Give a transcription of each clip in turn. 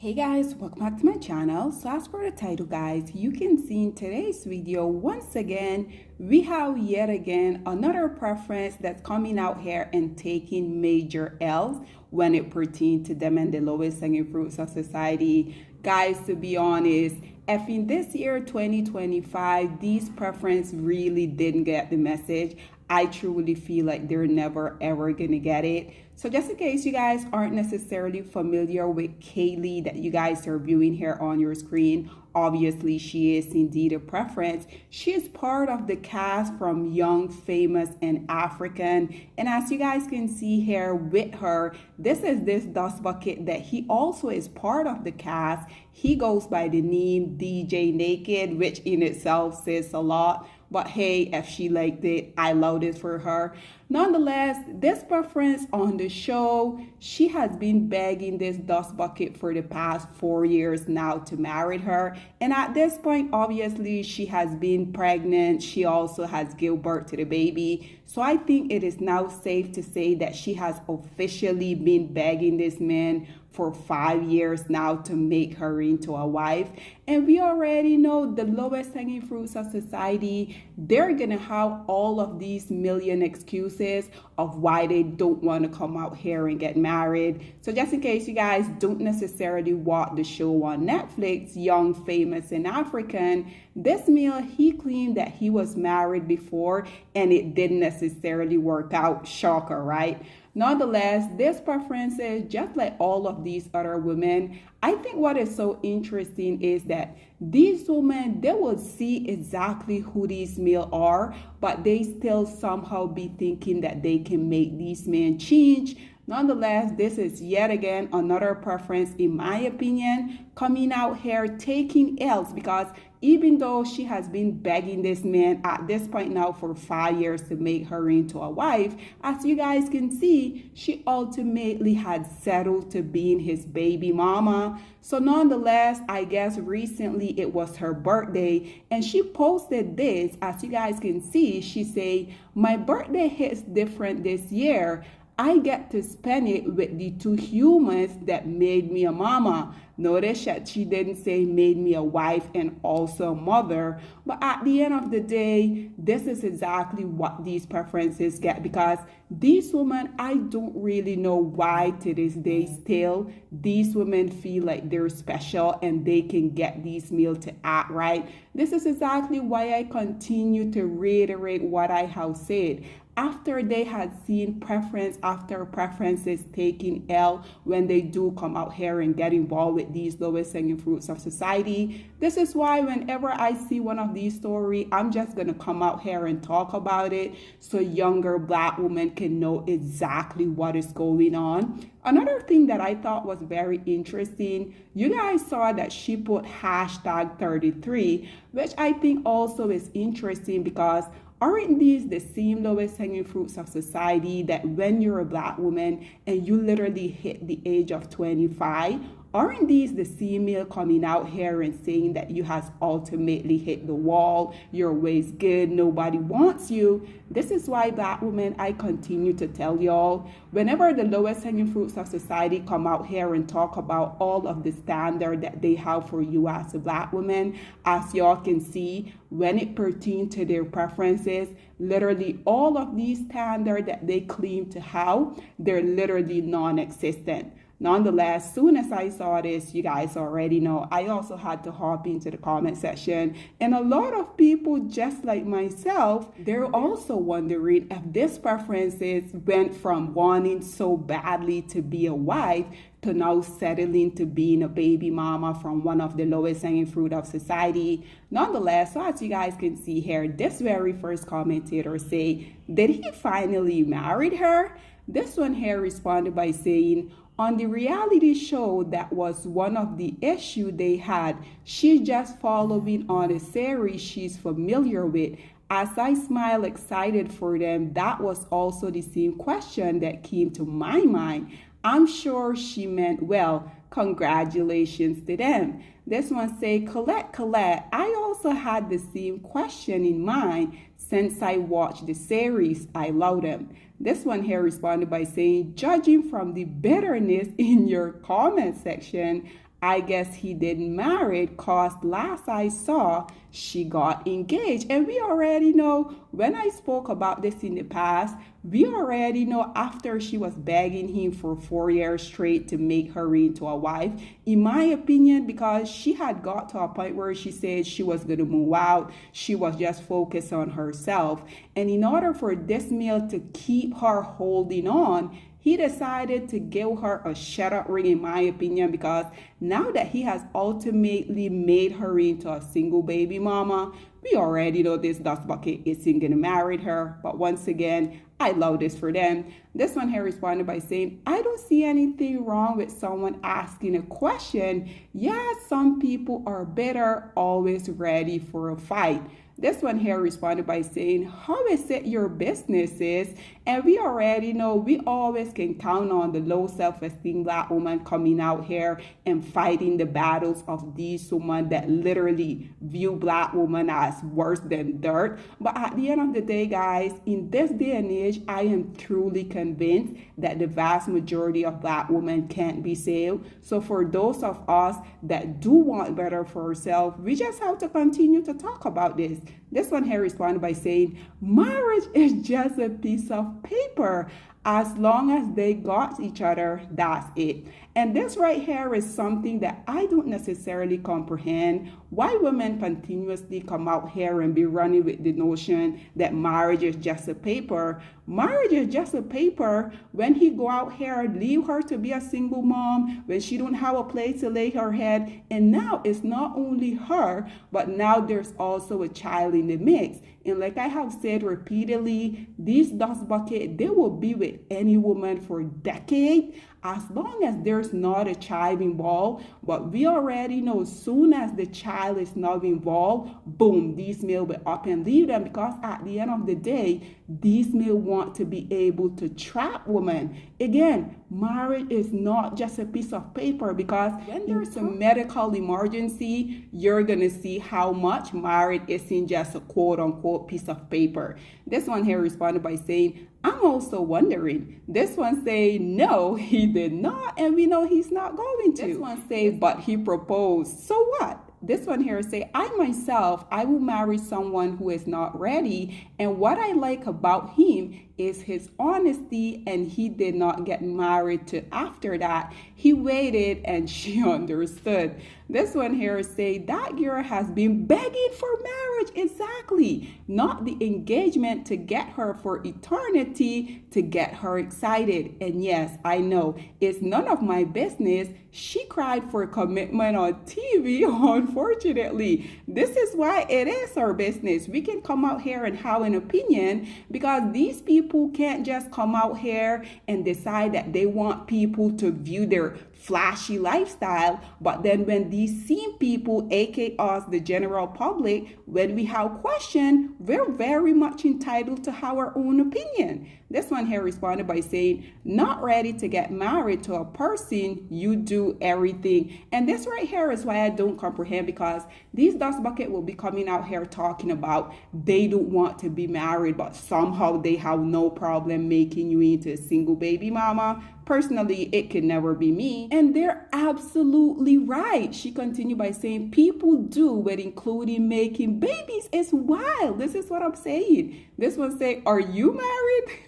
Hey guys, welcome back to my channel. So as for the title guys, you can see in today's video, once again, we have yet again another preference that's coming out here and taking major L's when it pertains to them and the lowest hanging fruits of society. Guys, to be honest, if in this year 2025, these preference really didn't get the message, I truly feel like they're never ever gonna get it. So just in case you guys aren't necessarily familiar with Kaylee that you guys are viewing here on your screen, obviously she is indeed a preference. She is part of the cast from Young, Famous, and African. And as you guys can see here with her, this is this dust bucket that he also is part of the cast. He goes by the name DJ Naked, which in itself says a lot. But hey, if she liked it, I love it for her. Nonetheless, this preference on the show, she has been begging this dust bucket for the past 4 years now to marry her. And at this point, obviously, she has been pregnant. She also has given birth to the baby. So I think it is now safe to say that she has officially been begging this man for 5 years now to make her into a wife. And we already know the lowest hanging fruits of society, they're gonna have all of these million excuses of why they don't want to come out here and get married. So just in case you guys don't necessarily watch the show on Netflix, Young, Famous, and African, this male, he claimed that he was married before and it didn't necessarily work out. Shocker, right? Nonetheless, this preference is just like all of these other women. I think what is so interesting is that these women, they will see exactly who these men are, but they still somehow be thinking that they can make these men change. Nonetheless, this is yet again another preference, in my opinion, coming out here taking L's, because even though she has been begging this man at this point now for 5 years to make her into a wife, as you guys can see, she ultimately had settled to being his baby mama. So nonetheless, I guess recently it was her birthday and she posted this. As you guys can see, she said, "My birthday hits different this year. I get to spend it with the two humans that made me a mama." Notice that she didn't say made me a wife and also a mother. But at the end of the day, this is exactly what these preferences get, because these women, I don't really know why to this day still these women feel like they're special and they can get these males to act right. This is exactly why I continue to reiterate what I have said. After they had seen preference after preferences taking L when they do come out here and get involved with these lowest hanging fruits of society. This is why whenever I see one of these stories, I'm just going to come out here and talk about it so younger Black women can know exactly what is going on. Another thing that I thought was very interesting, you guys saw that she put hashtag 33, which I think also is interesting because aren't these the same lowest hanging fruits of society that when you're a Black woman and you literally hit the age of 25, aren't these the same male coming out here and saying that you has ultimately hit the wall, your way's good, nobody wants you? This is why Black women, I continue to tell y'all, whenever the lowest hanging fruits of society come out here and talk about all of the standard that they have for you as a Black woman, as y'all can see, when it pertains to their preferences, literally all of these standards that they claim to have, they're literally non-existent. Nonetheless, soon as I saw this, you guys already know, I also had to hop into the comment section. And a lot of people, just like myself, they're also wondering if this preferences went from wanting so badly to be a wife to now settling to being a baby mama from one of the lowest hanging fruit of society. Nonetheless, so as you guys can see here, this very first commentator say, did he finally marry her? This one here responded by saying, on the reality show, that was one of the issues they had. She's just following on a series she's familiar with. As I smile excited for them, that was also the same question that came to my mind. I'm sure she meant well. Congratulations to them. This one say, Colette, I also had the same question in mind since I watched the series. I love them. This one here responded by saying, judging from the bitterness in your comment section, I guess he didn't marry cause last I saw, she got engaged. And we already know, when I spoke about this in the past, we already know after she was begging him for 4 years straight to make her into a wife, in my opinion, because she had got to a point where she said she was going to move out, she was just focused on herself. And in order for this male to keep her holding on, he decided to give her a shut up ring, in my opinion, because now that he has ultimately made her into a single baby mama, we already know this dust bucket isn't gonna marry her. But once again, I love this for them. This one here responded by saying, I don't see anything wrong with someone asking a question. Yeah, some people are better, always ready for a fight. This one here responded by saying, how is it your business is? And we already know we always can count on the low self-esteem Black woman coming out here and fighting the battles of these women that literally view Black women as worse than dirt. But at the end of the day, guys, in this day and age, I am truly convinced that the vast majority of Black women can't be saved. So for those of us that do want better for ourselves, we just have to continue to talk about this. This one here responded by saying, marriage is just a piece of paper. As long as they got each other, that's it. And this right here is something that I don't necessarily comprehend. Why women continuously come out here and be running with the notion that marriage is just a paper. Marriage is just a paper when he go out here and leave her to be a single mom, when she don't have a place to lay her head. And now it's not only her, but now there's also a child in the mix. And like I have said repeatedly, these dust bucket, they will be with any woman for decades as long as there's not a child involved. But we already know as soon as the child is not involved, boom, these male will up and leave them, because at the end of the day, these male want to be able to trap women. Again, marriage is not just a piece of paper, because when there's a medical emergency, you're gonna see how much marriage isn't just a quote unquote piece of paper. This one here responded by saying, I'm also wondering. This one say, no, he did not, and we know he's not going to. This one say, but he proposed. So what? This one here say, I myself, I will marry someone who is not ready. And what I like about him is his honesty, and he did not get married to after that. He waited and she understood. This one here say, that girl has been begging for marriage. Exactly. Not the engagement to get her for eternity, to get her excited. And yes, I know it's none of my business. She cried for commitment on TV, unfortunately. This is why it is our business. We can come out here and have an opinion, because these people can't just come out here and decide that they want people to view their flashy lifestyle. But then when these same people, aka us, the general public, when we have question, we're very much entitled to have our own opinion. This one here responded by saying, not ready to get married to a person, you do everything. And this right here is why I don't comprehend, because these dust bucket will be coming out here talking about they don't want to be married, but somehow they have no problem making you into a single baby mama. Personally, it can never be me. And they're absolutely right. She continued by saying, people do, with including making babies. It's wild. This is what I'm saying. This one say, are you married?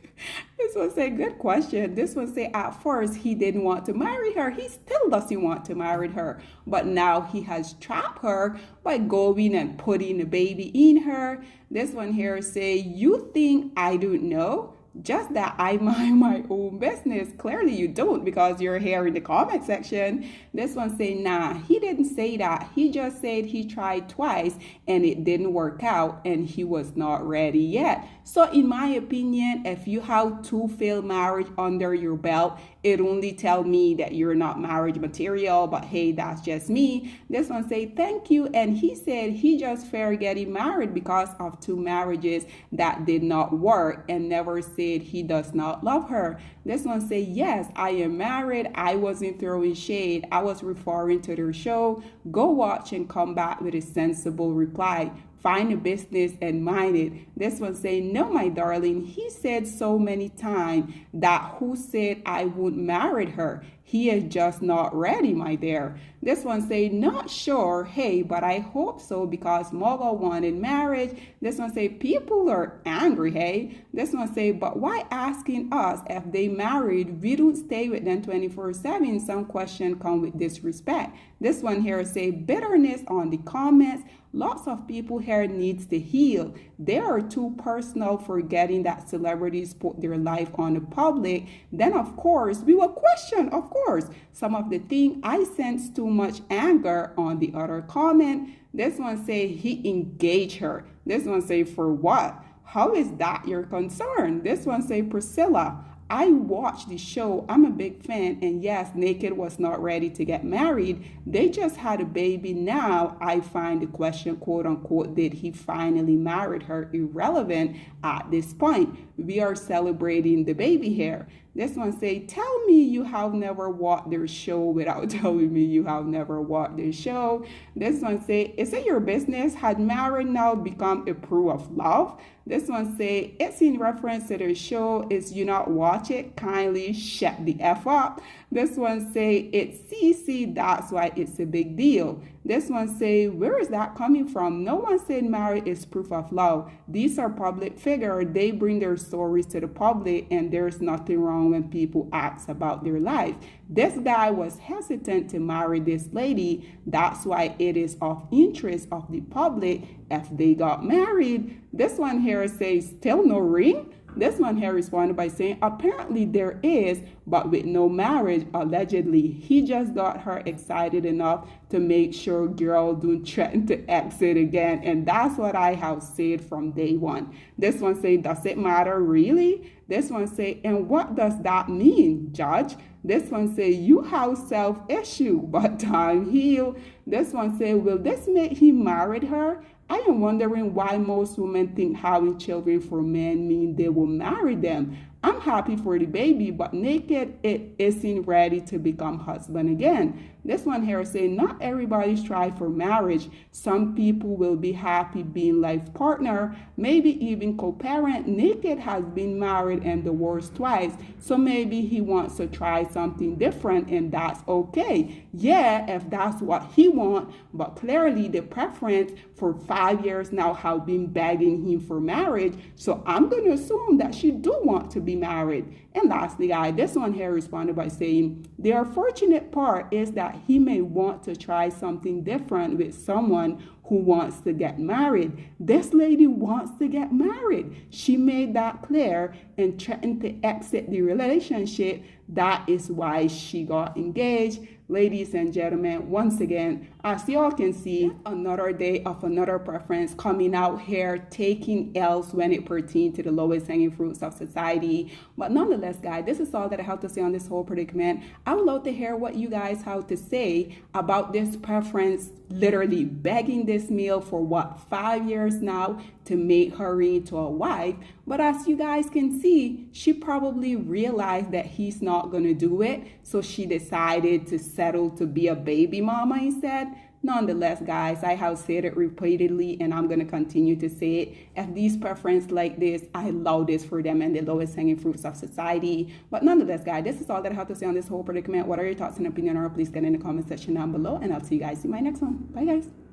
This one say, good question. This one say, at first he didn't want to marry her. He still doesn't want to marry her. But now he has trapped her by going and putting a baby in her. This one here say, you think I don't know? Just that I mind my own business. Clearly you don't, because you're here in the comment section. This one say, nah, he didn't say that. He just said he tried twice and it didn't work out and he was not ready yet. So in my opinion, if you have 2 failed marriage under your belt, it only tell me that you're not marriage material. But hey, that's just me. This one say, thank you. And he said he just fair getting married because of 2 marriages that did not work, and never said he does not love her. This one say, yes, I am married. I wasn't throwing shade. I was referring to their show. Go watch and come back with a sensible reply. Find a business and mind it. This one say, no, my darling, he said so many times that who said I wouldn't marry her. He is just not ready, my dear. This one say, not sure, hey, but I hope so because Momma wanted marriage. This one say, people are angry, hey. This one say, but why asking us if they married? We don't stay with them 24/7. Some question come with disrespect. This one here say, bitterness on the comments. Lots of people here needs to heal. They are too personal, forgetting that celebrities put their life on the public. Then of course we will question, of course, some of the thing. I sense too much anger on the other comment. This one say he engaged her. This one say for what? How is that your concern? This one say Priscilla, I watched the show. I'm a big fan. And yes, Naked was not ready to get married. They just had a baby. Now I find the question, quote unquote, did he finally marry her, irrelevant at this point. We are celebrating the baby here. This one say, tell me you have never watched their show without telling me you have never watched their show. This one say, is it your business? Had married now become a proof of love? This one say, it's in reference to their show. Is you not watch it? Kindly shut the F up. This one say, it's CC, that's why it's a big deal. This one say, where is that coming from? No one said marriage is proof of love. These are public figures. They bring their stories to the public, and there's nothing wrong when people ask about their life. This guy was hesitant to marry this lady. That's why it is of interest of the public if they got married. This one here says, still no ring? This one here responded by saying, apparently there is, but with no marriage, allegedly. He just got her excited enough to make sure girl don't threaten to exit again. And that's what I have said from day one. This one say, does it matter really? This one say, and what does that mean, Judge? This one say, you have self-issue, but time heal. This one say, will this make him marry her? I am wondering why most women think having children for men mean they will marry them. I'm happy for the baby, but Naked, it isn't ready to become husband again. This one here say, not everybody strive for marriage. Some people will be happy being life partner, maybe even co-parent. Naked has been married and divorced twice, so maybe he wants to try something different, and that's okay. Yeah, if that's what he wants, but clearly the preference for 5 years now have been begging him for marriage, so I'm going to assume that she do want to be married. And lastly, this one here responded by saying, the unfortunate part is that he may want to try something different with someone who wants to get married. This lady wants to get married. She made that clear and threatened to exit the relationship. That is why she got engaged. Ladies and gentlemen, once again, as y'all can see, another day of another preference coming out here, taking L's when it pertains to the lowest hanging fruits of society. But nonetheless, guys, this is all that I have to say on this whole predicament. I would love to hear what you guys have to say about this preference, literally begging this male for what, 5 years now to make her into a wife. But as you guys can see, she probably realized that he's not going to do it. So she decided to settle to be a baby mama instead. Nonetheless, guys, I have said it repeatedly and I'm going to continue to say it. If these preferences like this, I love this for them and the lowest hanging fruits of society. But nonetheless, guys, this is all that I have to say on this whole predicament. What are your thoughts and opinion? Or please get in the comment section down below, and I'll see you guys in my next one. Bye, guys.